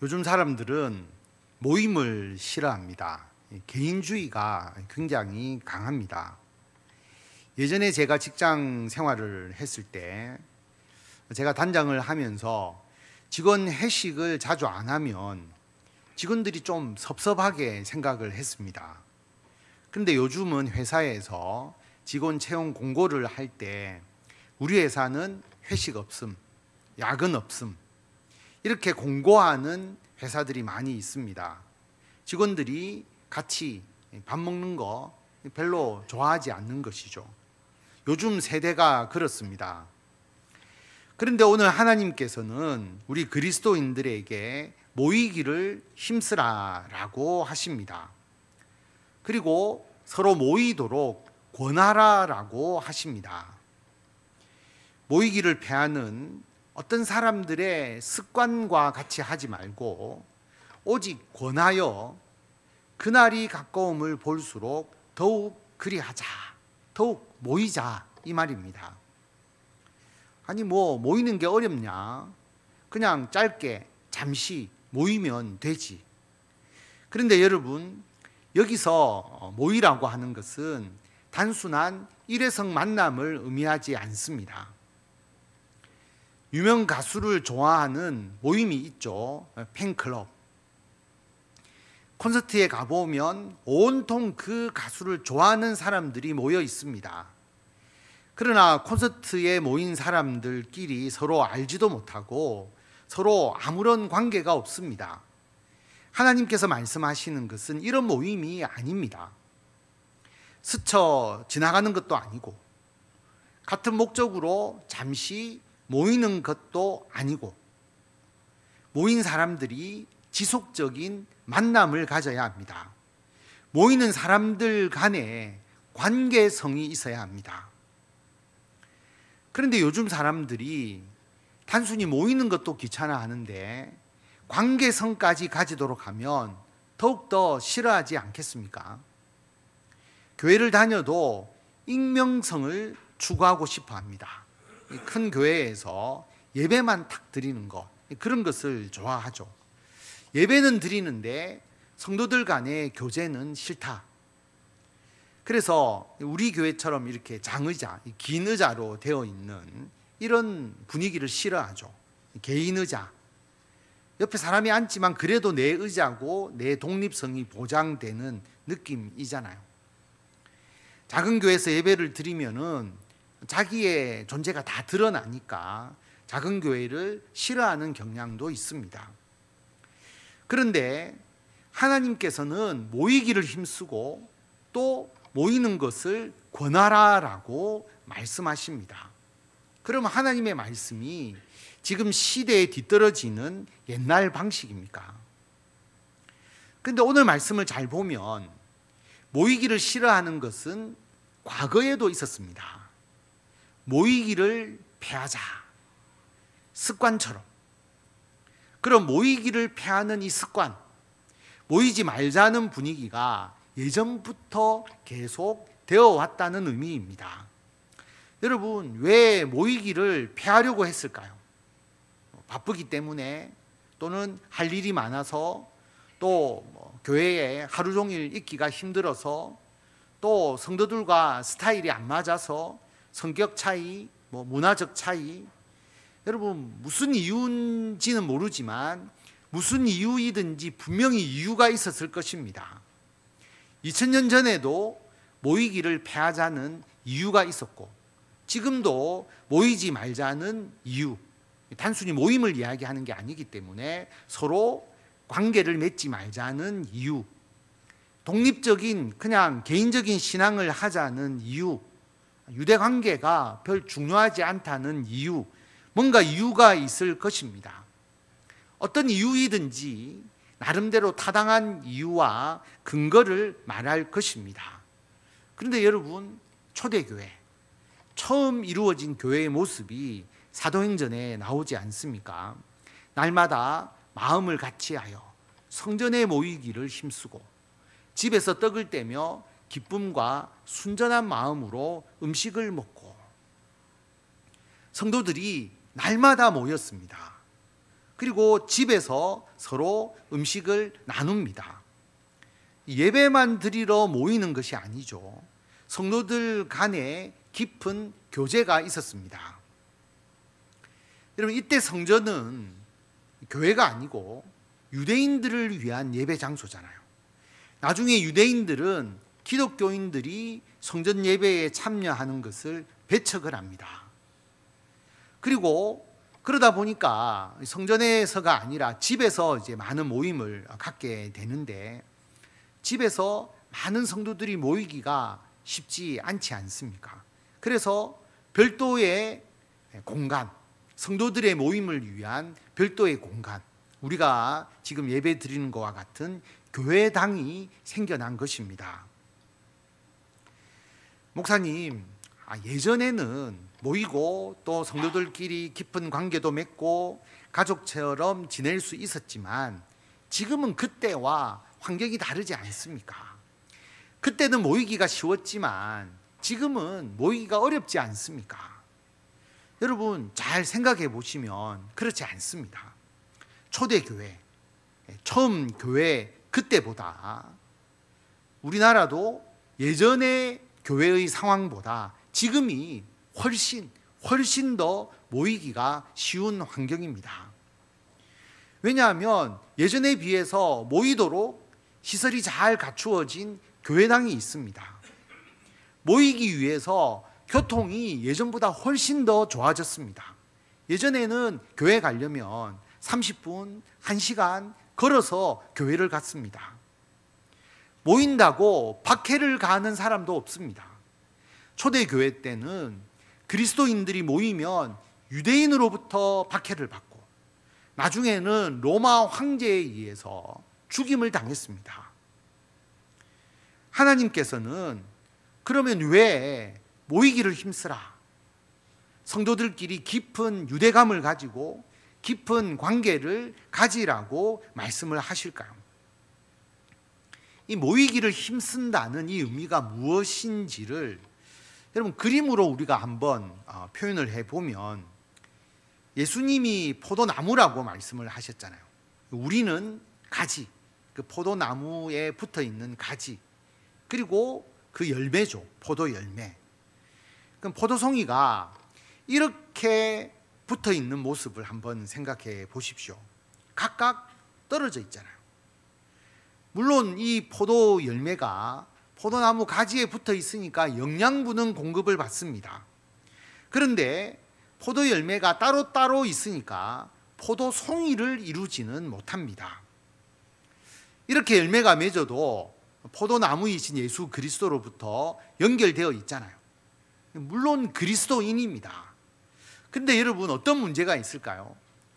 요즘 사람들은 모임을 싫어합니다. 개인주의가 굉장히 강합니다. 예전에 제가 직장 생활을 했을 때 제가 단장을 하면서 직원 회식을 자주 안 하면 직원들이 좀 섭섭하게 생각을 했습니다. 그런데 요즘은 회사에서 직원 채용 공고를 할 때 우리 회사는 회식 없음, 야근 없음 이렇게 공고하는 회사들이 많이 있습니다. 직원들이 같이 밥 먹는 거 별로 좋아하지 않는 것이죠. 요즘 세대가 그렇습니다. 그런데 오늘 하나님께서는 우리 그리스도인들에게 모이기를 힘쓰라라고 하십니다. 그리고 서로 모이도록 권하라라고 하십니다. 모이기를 패하는 어떤 사람들의 습관과 같이 하지 말고 오직 권하여 그날이 가까움을 볼수록 더욱 그리하자, 더욱 모이자 이 말입니다. 아니 모이는 게 어렵냐? 그냥 짧게 잠시 모이면 되지. 그런데 여러분, 여기서 모이라고 하는 것은 단순한 일회성 만남을 의미하지 않습니다. 유명 가수를 좋아하는 모임이 있죠. 팬클럽. 콘서트에 가보면 온통 그 가수를 좋아하는 사람들이 모여 있습니다. 그러나 콘서트에 모인 사람들끼리 서로 알지도 못하고 서로 아무런 관계가 없습니다. 하나님께서 말씀하시는 것은 이런 모임이 아닙니다. 스쳐 지나가는 것도 아니고 같은 목적으로 잠시 모이는 것도 아니고 모인 사람들이 지속적인 만남을 가져야 합니다. 모이는 사람들 간에 관계성이 있어야 합니다. 그런데 요즘 사람들이 단순히 모이는 것도 귀찮아 하는데 관계성까지 가지도록 하면 더욱더 싫어하지 않겠습니까? 교회를 다녀도 익명성을 추구하고 싶어 합니다. 큰 교회에서 예배만 탁 드리는 것, 그런 것을 좋아하죠. 예배는 드리는데 성도들 간의 교제는 싫다. 그래서 우리 교회처럼 이렇게 장의자, 긴 의자로 되어 있는 이런 분위기를 싫어하죠. 개인 의자. 옆에 사람이 앉지만 그래도 내 의자고 내 독립성이 보장되는 느낌이잖아요. 작은 교회에서 예배를 드리면은 자기의 존재가 다 드러나니까 작은 교회를 싫어하는 경향도 있습니다. 그런데 하나님께서는 모이기를 힘쓰고 또 모이는 것을 권하라라고 말씀하십니다. 그럼 하나님의 말씀이 지금 시대에 뒤떨어지는 옛날 방식입니까? 그런데 오늘 말씀을 잘 보면 모이기를 싫어하는 것은 과거에도 있었습니다. 모이기를 패하자, 습관처럼. 그럼 모이기를 패하는 이 습관, 모이지 말자는 분위기가 예전부터 계속 되어 왔다는 의미입니다. 여러분, 왜 모이기를 패하려고 했을까요? 바쁘기 때문에, 또는 할 일이 많아서, 또 교회에 하루 종일 있기가 힘들어서, 또 성도들과 스타일이 안 맞아서, 성격 차이, 문화적 차이, 여러분 무슨 이유인지는 모르지만 무슨 이유이든지 분명히 이유가 있었을 것입니다. 2000년 전에도 모이기를 패하자는 이유가 있었고 지금도 모이지 말자는 이유, 단순히 모임을 이야기하는 게 아니기 때문에 서로 관계를 맺지 말자는 이유, 독립적인 그냥 개인적인 신앙을 하자는 이유, 유대관계가 별 중요하지 않다는 이유, 뭔가 이유가 있을 것입니다. 어떤 이유이든지 나름대로 타당한 이유와 근거를 말할 것입니다. 그런데 여러분, 초대교회, 처음 이루어진 교회의 모습이 사도행전에 나오지 않습니까? 날마다 마음을 같이하여 성전에 모이기를 힘쓰고 집에서 떡을 떼며 기쁨과 순전한 마음으로 음식을 먹고 성도들이 날마다 모였습니다. 그리고 집에서 서로 음식을 나눕니다. 예배만 드리러 모이는 것이 아니죠. 성도들 간에 깊은 교제가 있었습니다. 여러분, 이때 성전은 교회가 아니고 유대인들을 위한 예배 장소잖아요. 나중에 유대인들은 기독교인들이 성전 예배에 참여하는 것을 배척을 합니다. 그리고 그러다 보니까 성전에서가 아니라 집에서 이제 많은 모임을 갖게 되는데, 집에서 많은 성도들이 모이기가 쉽지 않지 않습니까? 그래서 별도의 공간, 성도들의 모임을 위한 별도의 공간, 우리가 지금 예배 드리는 것과 같은 교회당이 생겨난 것입니다. 목사님, 예전에는 모이고 또 성도들끼리 깊은 관계도 맺고 가족처럼 지낼 수 있었지만 지금은 그때와 환경이 다르지 않습니까? 그때는 모이기가 쉬웠지만 지금은 모이기가 어렵지 않습니까? 여러분, 잘 생각해 보시면 그렇지 않습니다. 초대교회, 처음 교회 그때보다 우리나라도 예전의 교회의 상황보다 지금이 훨씬 더 모이기가 쉬운 환경입니다. 왜냐하면 예전에 비해서 모이도록 시설이 잘 갖추어진 교회당이 있습니다. 모이기 위해서 교통이 예전보다 훨씬 더 좋아졌습니다. 예전에는 교회 가려면 30분, 1시간 걸어서 교회를 갔습니다. 모인다고 박해를 가는 사람도 없습니다. 초대교회 때는 그리스도인들이 모이면 유대인으로부터 박해를 받고 나중에는 로마 황제에 의해서 죽임을 당했습니다. 하나님께서는 그러면 왜 모이기를 힘쓰라, 성도들끼리 깊은 유대감을 가지고 깊은 관계를 가지라고 말씀을 하실까요? 이 모이기를 힘쓴다는 이 의미가 무엇인지를 여러분 그림으로 우리가 한번 표현을 해보면, 예수님이 포도나무라고 말씀을 하셨잖아요. 우리는 가지, 그 포도나무에 붙어 있는 가지, 그리고 그 열매죠, 포도 열매. 그럼 포도송이가 이렇게 붙어 있는 모습을 한번 생각해 보십시오. 각각 떨어져 있잖아요. 물론 이 포도 열매가 포도나무 가지에 붙어 있으니까 영양분은 공급을 받습니다. 그런데 포도 열매가 따로따로 있으니까 포도송이를 이루지는 못합니다. 이렇게 열매가 맺어도 포도나무이신 예수 그리스도로부터 연결되어 있잖아요. 물론 그리스도인입니다. 근데 여러분, 어떤 문제가 있을까요?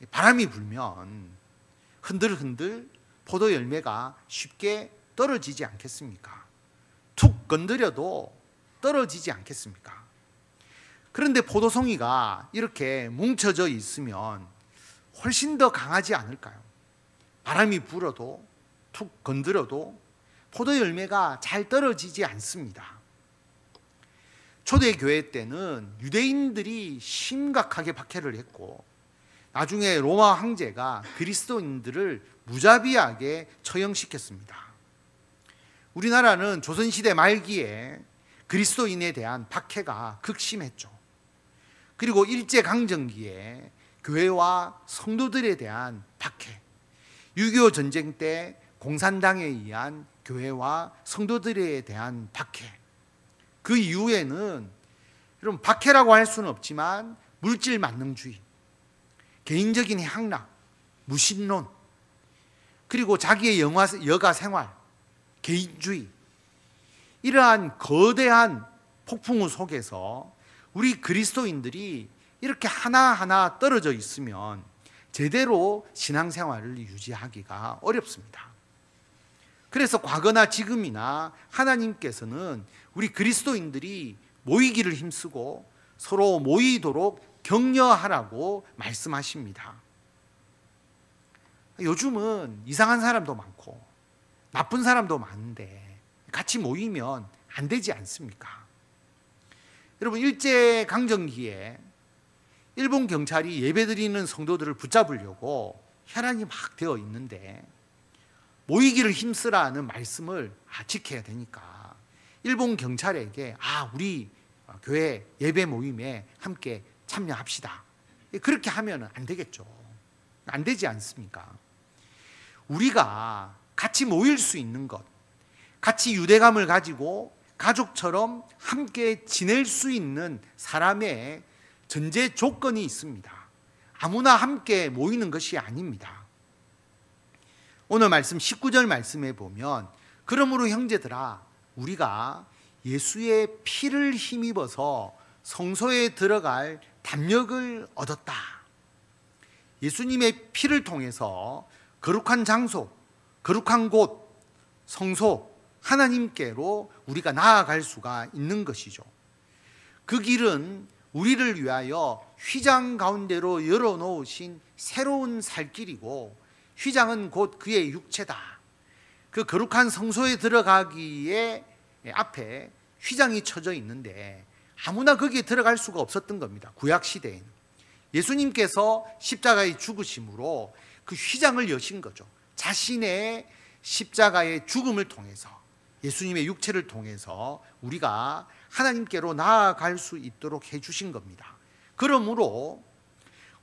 바람이 불면 흔들흔들 포도 열매가 쉽게 떨어지지 않겠습니까? 툭 건드려도 떨어지지 않겠습니까? 그런데 포도송이가 이렇게 뭉쳐져 있으면 훨씬 더 강하지 않을까요? 바람이 불어도 툭 건드려도 포도 열매가 잘 떨어지지 않습니다. 초대교회 때는 유대인들이 심각하게 박해를 했고 나중에 로마 황제가 그리스도인들을 무자비하게 처형시켰습니다. 우리나라는 조선시대 말기에 그리스도인에 대한 박해가 극심했죠. 그리고 일제강점기에 교회와 성도들에 대한 박해, 6.25 전쟁 때 공산당에 의한 교회와 성도들에 대한 박해, 그 이후에는 여러분 박해라고 할 수는 없지만 물질 만능주의, 개인적인 향락, 무신론, 그리고 자기의 여가 생활, 개인주의, 이러한 거대한 폭풍우 속에서 우리 그리스도인들이 이렇게 하나하나 떨어져 있으면 제대로 신앙생활을 유지하기가 어렵습니다. 그래서 과거나 지금이나 하나님께서는 우리 그리스도인들이 모이기를 힘쓰고 서로 모이도록 격려하라고 말씀하십니다. 요즘은 이상한 사람도 많고 나쁜 사람도 많은데 같이 모이면 안 되지 않습니까? 여러분, 일제강점기에 일본 경찰이 예배드리는 성도들을 붙잡으려고 혈안이 막 되어 있는데 모이기를 힘쓰라는 말씀을 지켜야 되니까 일본 경찰에게 우리 교회 예배 모임에 함께 참여합시다. 그렇게 하면 안 되겠죠. 안 되지 않습니까? 우리가 같이 모일 수 있는 것, 같이 유대감을 가지고 가족처럼 함께 지낼 수 있는 사람의 전제 조건이 있습니다. 아무나 함께 모이는 것이 아닙니다. 오늘 말씀 19절 말씀에 보면 그러므로 형제들아 우리가 예수의 피를 힘입어서 성소에 들어갈 담력을 얻었다. 예수님의 피를 통해서 거룩한 장소, 거룩한 곳, 성소, 하나님께로 우리가 나아갈 수가 있는 것이죠. 그 길은 우리를 위하여 휘장 가운데로 열어놓으신 새로운 살길이고 휘장은 곧 그의 육체다. 그 거룩한 성소에 들어가기에 앞에 휘장이 쳐져 있는데 아무나 거기에 들어갈 수가 없었던 겁니다. 구약시대에는 예수님께서 십자가에 죽으심으로 그 휘장을 여신 거죠. 자신의 십자가의 죽음을 통해서 예수님의 육체를 통해서 우리가 하나님께로 나아갈 수 있도록 해주신 겁니다. 그러므로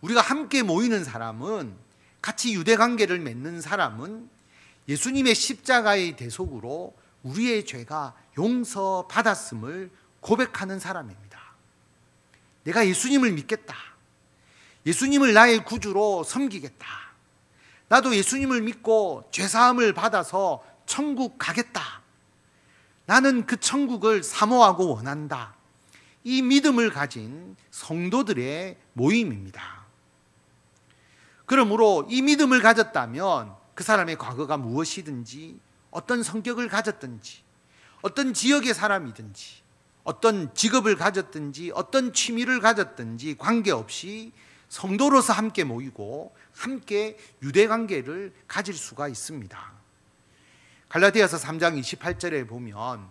우리가 함께 모이는 사람은, 같이 유대관계를 맺는 사람은 예수님의 십자가의 대속으로 우리의 죄가 용서받았음을 고백하는 사람입니다. 내가 예수님을 믿겠다. 예수님을 나의 구주로 섬기겠다. 나도 예수님을 믿고 죄사함을 받아서 천국 가겠다. 나는 그 천국을 사모하고 원한다. 이 믿음을 가진 성도들의 모임입니다. 그러므로 이 믿음을 가졌다면 그 사람의 과거가 무엇이든지, 어떤 성격을 가졌든지, 어떤 지역의 사람이든지, 어떤 직업을 가졌든지, 어떤 취미를 가졌든지 관계없이 성도로서 함께 모이고 함께 유대관계를 가질 수가 있습니다. 갈라디아서 3장 28절에 보면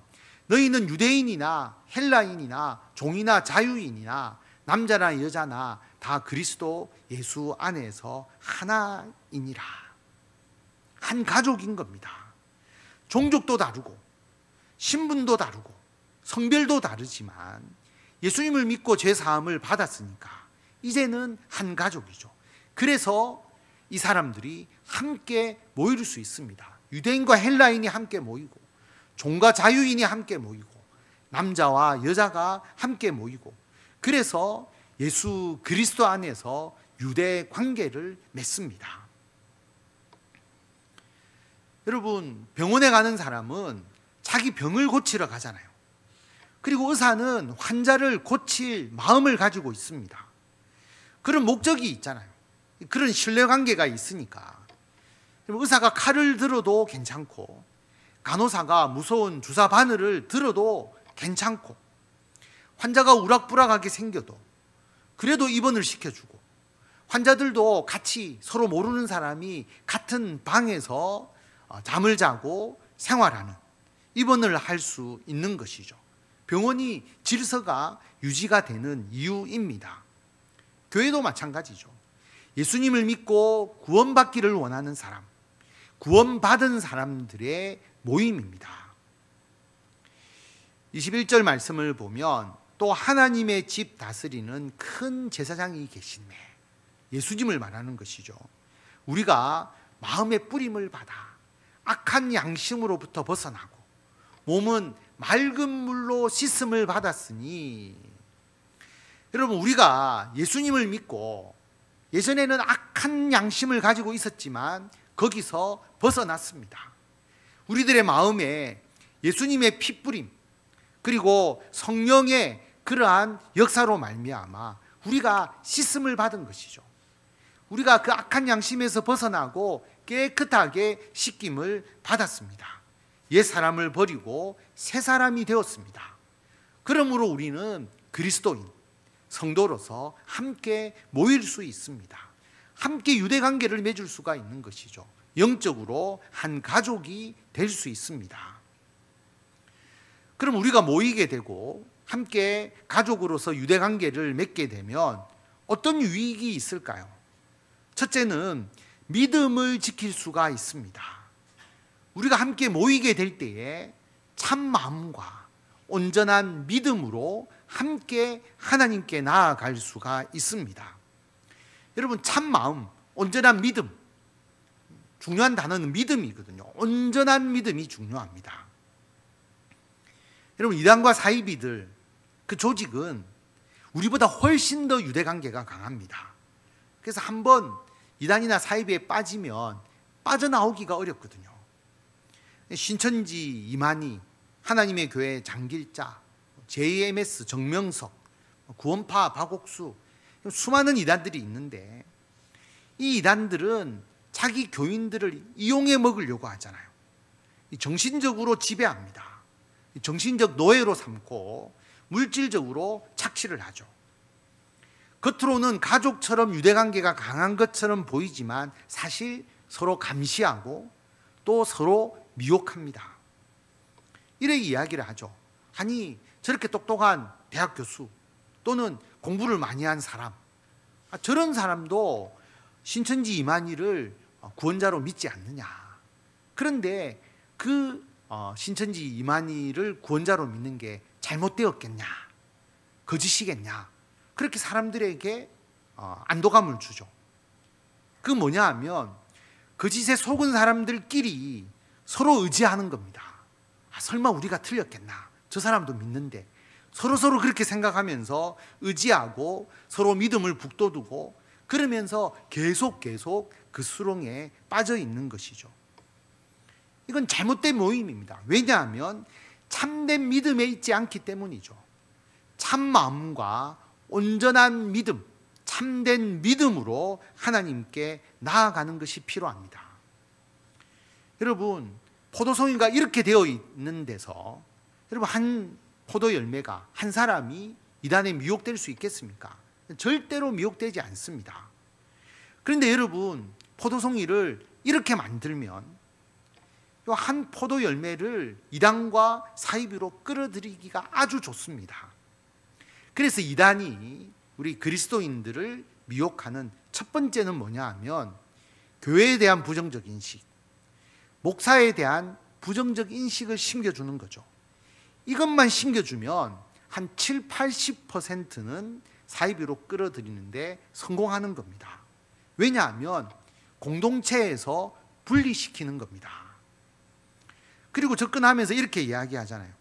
너희는 유대인이나 헬라인이나 종이나 자유인이나 남자나 여자나 다 그리스도 예수 안에서 하나이니라. 한 가족인 겁니다. 종족도 다르고 신분도 다르고 성별도 다르지만 예수님을 믿고 죄사함을 받았으니까 이제는 한 가족이죠. 그래서 이 사람들이 함께 모일 수 있습니다. 유대인과 헬라인이 함께 모이고 종과 자유인이 함께 모이고 남자와 여자가 함께 모이고, 그래서 예수 그리스도 안에서 유대 관계를 맺습니다. 여러분, 병원에 가는 사람은 자기 병을 고치러 가잖아요. 그리고 의사는 환자를 고칠 마음을 가지고 있습니다. 그런 목적이 있잖아요. 그런 신뢰관계가 있으니까. 의사가 칼을 들어도 괜찮고 간호사가 무서운 주사 바늘을 들어도 괜찮고 환자가 우락부락하게 생겨도 그래도 입원을 시켜주고, 환자들도 같이 서로 모르는 사람이 같은 방에서 잠을 자고 생활하는, 입원을 할 수 있는 것이죠. 병원이 질서가 유지가 되는 이유입니다. 교회도 마찬가지죠. 예수님을 믿고 구원받기를 원하는 사람, 구원받은 사람들의 모임입니다. 21절 말씀을 보면 또 하나님의 집 다스리는 큰 제사장이 계시네. 예수님을 말하는 것이죠. 우리가 마음의 뿌림을 받아 악한 양심으로부터 벗어나고 몸은 맑은 물로 씻음을 받았으니, 여러분, 우리가 예수님을 믿고 예전에는 악한 양심을 가지고 있었지만 거기서 벗어났습니다. 우리들의 마음에 예수님의 피뿌림 그리고 성령의 그러한 역사로 말미암아 우리가 씻음을 받은 것이죠. 우리가 그 악한 양심에서 벗어나고 깨끗하게 씻김을 받았습니다. 옛 사람을 버리고 새 사람이 되었습니다. 그러므로 우리는 그리스도인, 성도로서 함께 모일 수 있습니다. 함께 유대관계를 맺을 수가 있는 것이죠. 영적으로 한 가족이 될 수 있습니다. 그럼 우리가 모이게 되고 함께 가족으로서 유대관계를 맺게 되면 어떤 유익이 있을까요? 첫째는 믿음을 지킬 수가 있습니다. 우리가 함께 모이게 될 때에 참 마음과 온전한 믿음으로 함께 하나님께 나아갈 수가 있습니다. 여러분, 참 마음, 온전한 믿음, 중요한 단어는 믿음이거든요. 온전한 믿음이 중요합니다. 여러분, 이단과 사이비들, 그 조직은 우리보다 훨씬 더 유대관계가 강합니다. 그래서 한번 이단이나 사이비에 빠지면 빠져나오기가 어렵거든요. 신천지 이만희, 하나님의 교회 장길자, JMS 정명석, 구원파 박옥수, 수많은 이단들이 있는데 이 이단들은 자기 교인들을 이용해 먹으려고 하잖아요. 정신적으로 지배합니다. 정신적 노예로 삼고 물질적으로 착취를 하죠. 겉으로는 가족처럼 유대관계가 강한 것처럼 보이지만 사실 서로 감시하고 또 서로 미혹합니다. 이렇게 이야기를 하죠. 아니, 저렇게 똑똑한 대학 교수 또는 공부를 많이 한 사람, 저런 사람도 신천지 이만희를 구원자로 믿지 않느냐. 그런데 그 신천지 이만희를 구원자로 믿는 게 잘못되었겠냐, 거짓이겠냐, 그렇게 사람들에게 안도감을 주죠. 그 뭐냐 하면 거짓에 속은 사람들끼리 서로 의지하는 겁니다. 설마 우리가 틀렸겠나, 저 사람도 믿는데, 서로 그렇게 생각하면서 의지하고 서로 믿음을 북돋우고 그러면서 계속 그 수렁에 빠져 있는 것이죠. 이건 잘못된 모임입니다. 왜냐하면 참된 믿음에 있지 않기 때문이죠. 참 마음과 온전한 믿음, 참된 믿음으로 하나님께 나아가는 것이 필요합니다. 여러분, 포도송이가 이렇게 되어 있는 데서 여러분, 한 포도 열매가, 한 사람이 이단에 미혹될 수 있겠습니까? 절대로 미혹되지 않습니다. 그런데 여러분, 포도송이를 이렇게 만들면 한 포도 열매를 이단과 사이비로 끌어들이기가 아주 좋습니다. 그래서 이단이 우리 그리스도인들을 미혹하는 첫 번째는 뭐냐 하면 교회에 대한 부정적 인식, 목사에 대한 부정적 인식을 심겨주는 거죠. 이것만 심겨주면 한 7, 80%는 사이비로 끌어들이는데 성공하는 겁니다. 왜냐하면 공동체에서 분리시키는 겁니다. 그리고 접근하면서 이렇게 이야기하잖아요.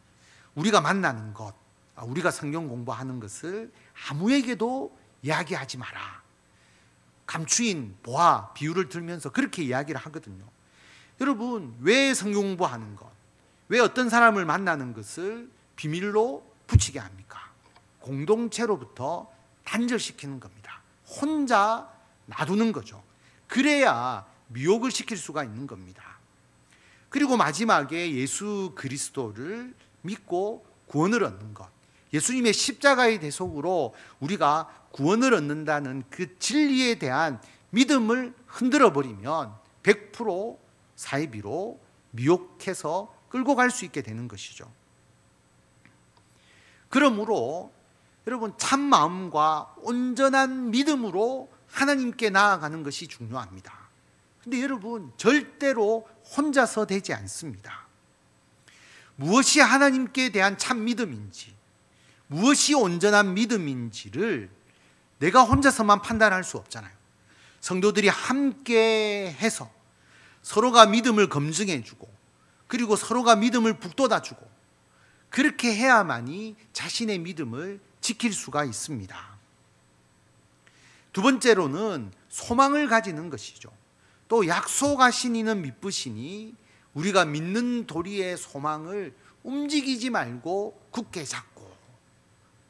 우리가 만나는 것, 우리가 성경 공부하는 것을 아무에게도 이야기하지 마라. 감추인 보아, 비유를 들면서 그렇게 이야기를 하거든요. 여러분, 왜 성경 공부하는 것, 왜 어떤 사람을 만나는 것을 비밀로 붙이게 합니까? 공동체로부터 단절시키는 겁니다. 혼자 놔두는 거죠. 그래야 미혹을 시킬 수가 있는 겁니다. 그리고 마지막에 예수 그리스도를 믿고 구원을 얻는 것, 예수님의 십자가의 대속으로 우리가 구원을 얻는다는 그 진리에 대한 믿음을 흔들어 버리면 100% 사이비로 미혹해서 끌고 갈 수 있게 되는 것이죠. 그러므로 여러분, 참 마음과 온전한 믿음으로 하나님께 나아가는 것이 중요합니다. 근데 여러분, 절대로 혼자서 되지 않습니다. 무엇이 하나님께 대한 참 믿음인지, 무엇이 온전한 믿음인지를 내가 혼자서만 판단할 수 없잖아요. 성도들이 함께 해서 서로가 믿음을 검증해주고, 그리고 서로가 믿음을 북돋아주고, 그렇게 해야만이 자신의 믿음을 지킬 수가 있습니다. 두 번째로는 소망을 가지는 것이죠. 또 약속하신 이는 믿으시니 우리가 믿는 도리의 소망을 움직이지 말고 굳게 잡고,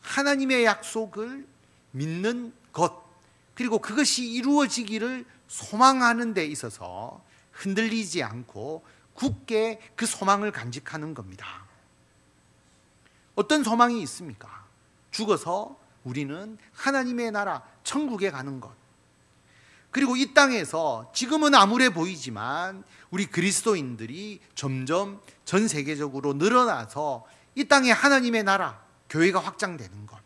하나님의 약속을 믿는 것, 그리고 그것이 이루어지기를 소망하는 데 있어서 흔들리지 않고 굳게 그 소망을 간직하는 겁니다. 어떤 소망이 있습니까? 죽어서 우리는 하나님의 나라 천국에 가는 것, 그리고 이 땅에서 지금은 암울해 보이지만 우리 그리스도인들이 점점 전 세계적으로 늘어나서 이 땅에 하나님의 나라, 교회가 확장되는 것,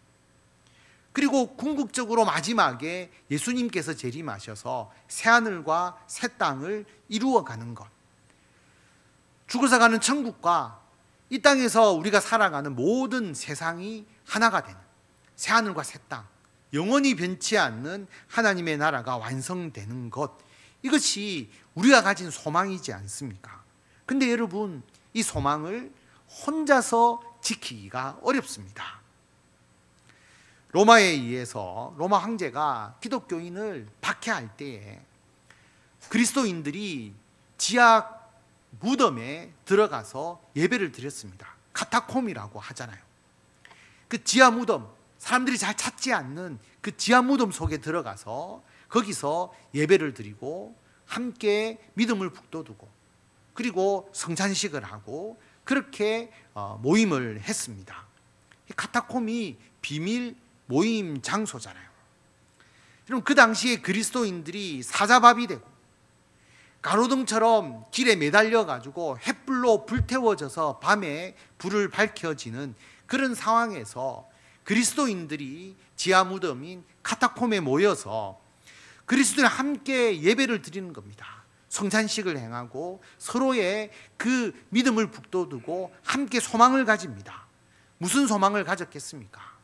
그리고 궁극적으로 마지막에 예수님께서 재림하셔서 새하늘과 새 땅을 이루어가는 것, 죽어서 가는 천국과 이 땅에서 우리가 살아가는 모든 세상이 하나가 되는 새하늘과 새 땅, 영원히 변치 않는 하나님의 나라가 완성되는 것, 이것이 우리가 가진 소망이지 않습니까? 근데 여러분, 이 소망을 혼자서 지키기가 어렵습니다. 로마에 의해서 로마 황제가 기독교인을 박해할 때에 그리스도인들이 지하 무덤에 들어가서 예배를 드렸습니다. 카타콤이라고 하잖아요. 그 지하 무덤, 사람들이 잘 찾지 않는 그 지하 무덤 속에 들어가서 거기서 예배를 드리고 함께 믿음을 북돋우고 그리고 성찬식을 하고 그렇게 모임을 했습니다. 카타콤이 비밀 모임 장소잖아요. 그럼 그 당시에 그리스도인들이 사자밥이 되고 가로등처럼 길에 매달려 가지고 횃불로 불태워져서 밤에 불을 밝혀지는 그런 상황에서 그리스도인들이 지하 무덤인 카타콤에 모여서 그리스도인과 함께 예배를 드리는 겁니다. 성찬식을 행하고 서로의 그 믿음을 북돋우고 함께 소망을 가집니다. 무슨 소망을 가졌겠습니까?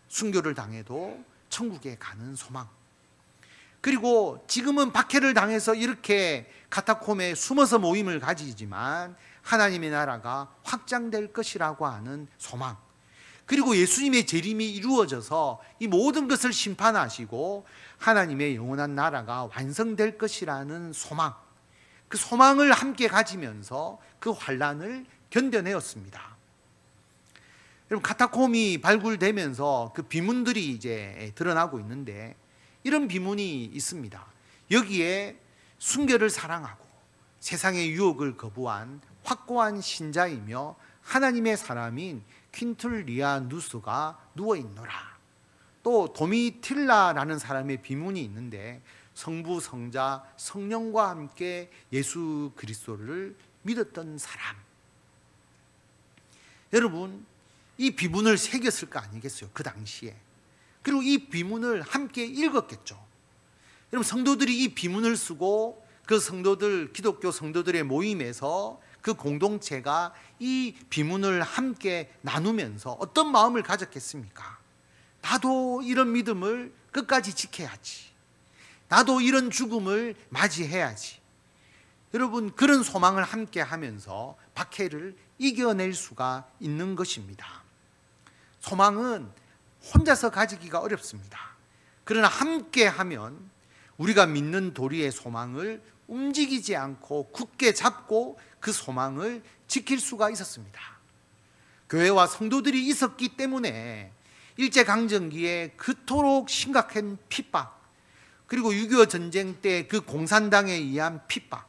순교를 당해도 천국에 가는 소망. 그리고 지금은 박해를 당해서 이렇게 카타콤에 숨어서 모임을 가지지만 하나님의 나라가 확장될 것이라고 하는 소망. 그리고 예수님의 재림이 이루어져서 이 모든 것을 심판하시고 하나님의 영원한 나라가 완성될 것이라는 소망. 그 소망을 함께 가지면서 그 환난을 견뎌내었습니다. 여러분, 카타콤이 발굴되면서 그 비문들이 이제 드러나고 있는데 이런 비문이 있습니다. 여기에 순교를 사랑하고 세상의 유혹을 거부한 확고한 신자이며 하나님의 사람인 퀸툴리아누스가 누워있노라. 또 도미틸라라는 사람의 비문이 있는데 성부, 성자, 성령과 함께 예수 그리스도를 믿었던 사람. 여러분, 이 비문을 새겼을 거 아니겠어요? 그 당시에. 그리고 이 비문을 함께 읽었겠죠. 여러분, 성도들이 이 비문을 쓰고 그 성도들, 기독교 성도들의 모임에서 그 공동체가 이 비문을 함께 나누면서 어떤 마음을 가졌겠습니까? 나도 이런 믿음을 끝까지 지켜야지. 나도 이런 죽음을 맞이해야지. 여러분, 그런 소망을 함께 하면서 박해를 이겨낼 수가 있는 것입니다. 소망은 혼자서 가지기가 어렵습니다. 그러나 함께 하면 우리가 믿는 도리의 소망을 움직이지 않고 굳게 잡고 그 소망을 지킬 수가 있었습니다. 교회와 성도들이 있었기 때문에 일제강점기에 그토록 심각한 핍박, 그리고 6.25 전쟁 때 그 공산당에 의한 핍박,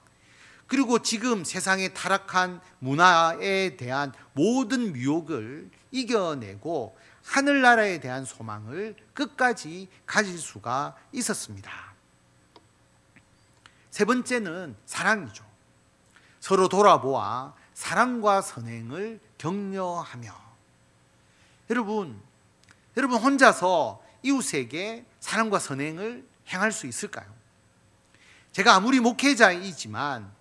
그리고 지금 세상에 타락한 문화에 대한 모든 유혹을 이겨내고 하늘나라에 대한 소망을 끝까지 가질 수가 있었습니다. 세 번째는 사랑이죠. 서로 돌아보아 사랑과 선행을 격려하며. 여러분 혼자서 이웃에게 사랑과 선행을 행할 수 있을까요? 제가 아무리 목회자이지만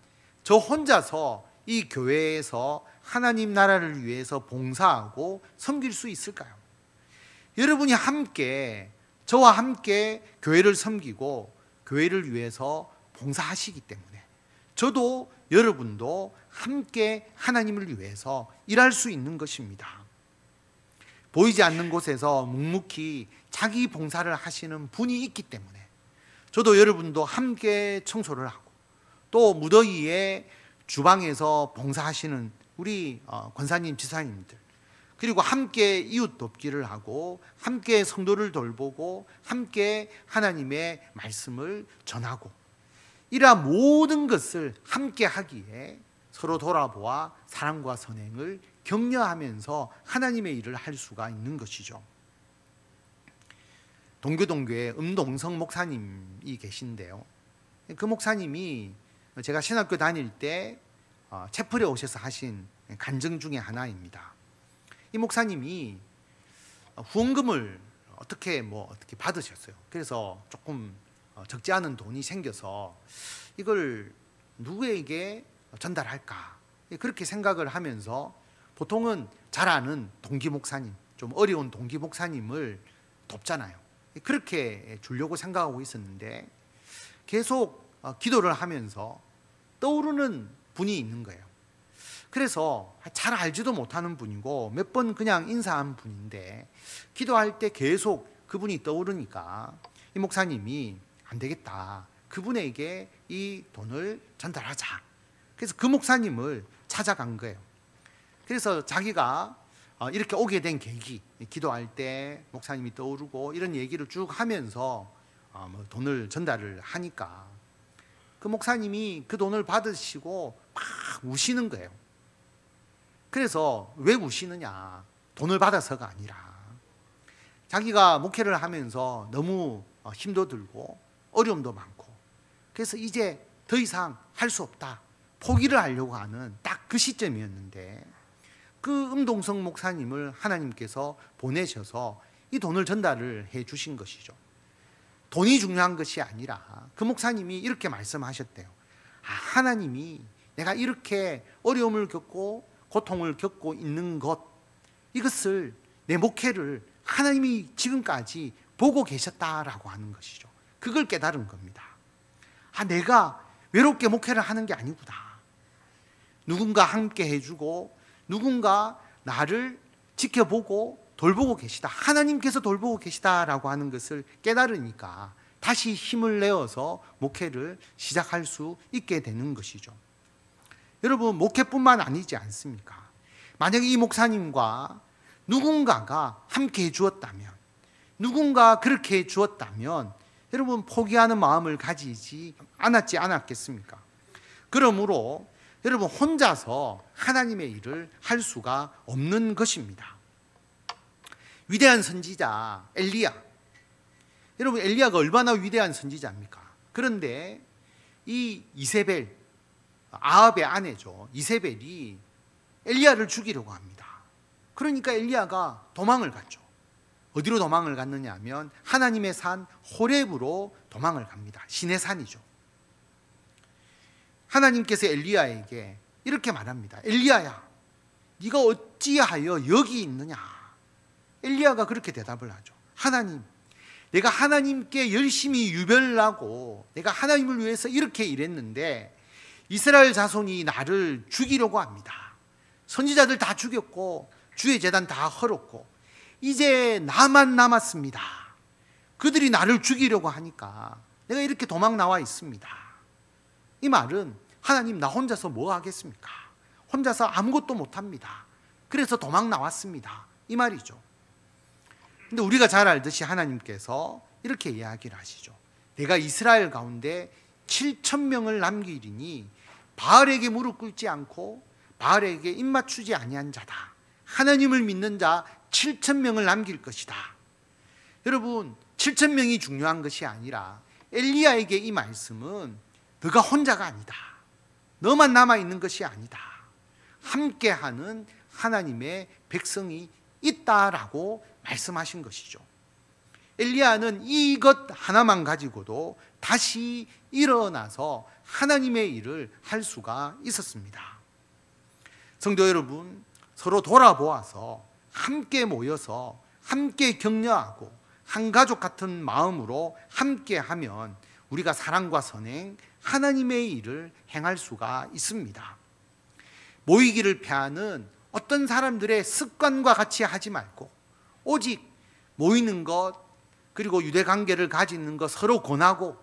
저 혼자서 이 교회에서 하나님 나라를 위해서 봉사하고 섬길 수 있을까요? 여러분이 함께, 저와 함께 교회를 섬기고 교회를 위해서 봉사하시기 때문에 저도 여러분도 함께 하나님을 위해서 일할 수 있는 것입니다. 보이지 않는 곳에서 묵묵히 자기 봉사를 하시는 분이 있기 때문에 저도 여러분도 함께 청소를 하고 또 무더위에 주방에서 봉사하시는 우리 권사님, 지사님들, 그리고 함께 이웃 돕기를 하고 함께 성도를 돌보고 함께 하나님의 말씀을 전하고 이러한 모든 것을 함께 하기에 서로 돌아보아 사랑과 선행을 격려하면서 하나님의 일을 할 수가 있는 것이죠. 동교동교회 음동성 목사님이 계신데요, 그 목사님이 제가 신학교 다닐 때 채플에 오셔서 하신 간증 중에 하나입니다. 이 목사님이 후원금을 어떻게 받으셨어요. 그래서 조금 적지 않은 돈이 생겨서 이걸 누구에게 전달할까, 그렇게 생각을 하면서 보통은 잘 아는 동기 목사님, 좀 어려운 동기 목사님을 돕잖아요. 그렇게 주려고 생각하고 있었는데 계속 기도를 하면서 떠오르는 분이 있는 거예요. 그래서 잘 알지도 못하는 분이고 몇 번 그냥 인사한 분인데 기도할 때 계속 그분이 떠오르니까 이 목사님이 안 되겠다, 그분에게 이 돈을 전달하자. 그래서 그 목사님을 찾아간 거예요. 그래서 자기가 이렇게 오게 된 계기, 기도할 때 목사님이 떠오르고 이런 얘기를 쭉 하면서 돈을 전달을 하니까 그 목사님이 그 돈을 받으시고 막 우시는 거예요. 그래서 왜 우시느냐, 돈을 받아서가 아니라 자기가 목회를 하면서 너무 힘도 들고 어려움도 많고 그래서 이제 더 이상 할 수 없다, 포기를 하려고 하는 딱 그 시점이었는데 그 음동성 목사님을 하나님께서 보내셔서 이 돈을 전달을 해 주신 것이죠. 돈이 중요한 것이 아니라 그 목사님이 이렇게 말씀하셨대요. 하나님이 내가 이렇게 어려움을 겪고 고통을 겪고 있는 것, 이것을, 내 목회를 하나님이 지금까지 보고 계셨다라고 하는 것이죠. 그걸 깨달은 겁니다. 내가 외롭게 목회를 하는 게 아니구나. 누군가 함께 해주고 누군가 나를 지켜보고 돌보고 계시다, 하나님께서 돌보고 계시다라고 하는 것을 깨달으니까 다시 힘을 내어서 목회를 시작할 수 있게 되는 것이죠. 여러분, 목회뿐만 아니지 않습니까? 만약에 이 목사님과 누군가가 함께 해주었다면, 누군가 그렇게 해주었다면 여러분 포기하는 마음을 가지지 않았겠습니까? 그러므로 여러분 혼자서 하나님의 일을 할 수가 없는 것입니다. 위대한 선지자 엘리야, 여러분 엘리야가 얼마나 위대한 선지자입니까? 그런데 이 이세벨, 아합의 아내죠, 이세벨이 엘리야를 죽이려고 합니다. 그러니까 엘리야가 도망을 갔죠. 어디로 도망을 갔느냐 하면 하나님의 산 호렙으로 도망을 갑니다. 신의 산이죠. 하나님께서 엘리야에게 이렇게 말합니다. 엘리야야, 네가 어찌하여 여기 있느냐? 엘리야가 그렇게 대답을 하죠. 하나님, 내가 하나님께 열심히 유별나고 내가 하나님을 위해서 이렇게 일했는데 이스라엘 자손이 나를 죽이려고 합니다. 선지자들 다 죽였고 주의 제단 다 헐었고 이제 나만 남았습니다. 그들이 나를 죽이려고 하니까 내가 이렇게 도망 나와 있습니다. 이 말은 하나님, 나 혼자서 뭐 하겠습니까? 혼자서 아무것도 못합니다. 그래서 도망 나왔습니다, 이 말이죠. 근데 우리가 잘 알듯이 하나님께서 이렇게 이야기를 하시죠. 내가 이스라엘 가운데 7,000명을 남기리니 바알에게 무릎 꿇지 않고 바알에게 입맞추지 아니한 자다. 하나님을 믿는 자 7,000명을 남길 것이다. 여러분, 7,000명이 중요한 것이 아니라 엘리야에게 이 말씀은 너가 혼자가 아니다, 너만 남아있는 것이 아니다, 함께하는 하나님의 백성이 있다라고 말씀하신 것이죠. 엘리야는 이것 하나만 가지고도 다시 일어나서 하나님의 일을 할 수가 있었습니다. 성도 여러분, 서로 돌아보아서 함께 모여서 함께 격려하고 한 가족 같은 마음으로 함께하면 우리가 사랑과 선행, 하나님의 일을 행할 수가 있습니다. 모이기를 패하는 어떤 사람들의 습관과 같이 하지 말고 오직 모이는 것, 그리고 유대관계를 가지는 것 서로 권하고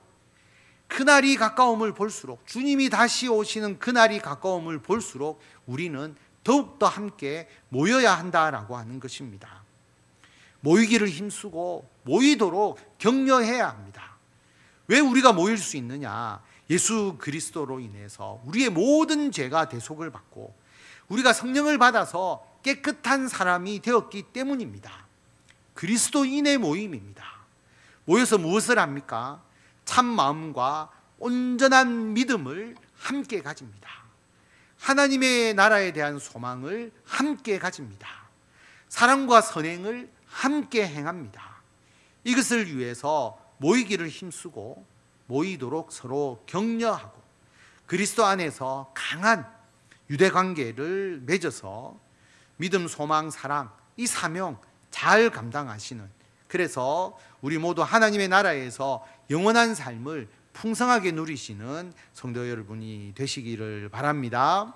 그날이 가까움을 볼수록, 주님이 다시 오시는 그날이 가까움을 볼수록 우리는 더욱더 함께 모여야 한다라고 하는 것입니다. 모이기를 힘쓰고 모이도록 격려해야 합니다. 왜 우리가 모일 수 있느냐? 예수 그리스도로 인해서 우리의 모든 죄가 대속을 받고 우리가 성령을 받아서 깨끗한 사람이 되었기 때문입니다. 그리스도인의 모임입니다. 모여서 무엇을 합니까? 참 마음과 온전한 믿음을 함께 가집니다. 하나님의 나라에 대한 소망을 함께 가집니다. 사랑과 선행을 함께 행합니다. 이것을 위해서 모이기를 힘쓰고 모이도록 서로 격려하고 그리스도 안에서 강한 유대 관계를 맺어서 믿음, 소망, 사랑 이 사명 잘 감당하시는, 그래서 우리 모두 하나님의 나라에서 영원한 삶을 풍성하게 누리시는 성도 여러분이 되시기를 바랍니다.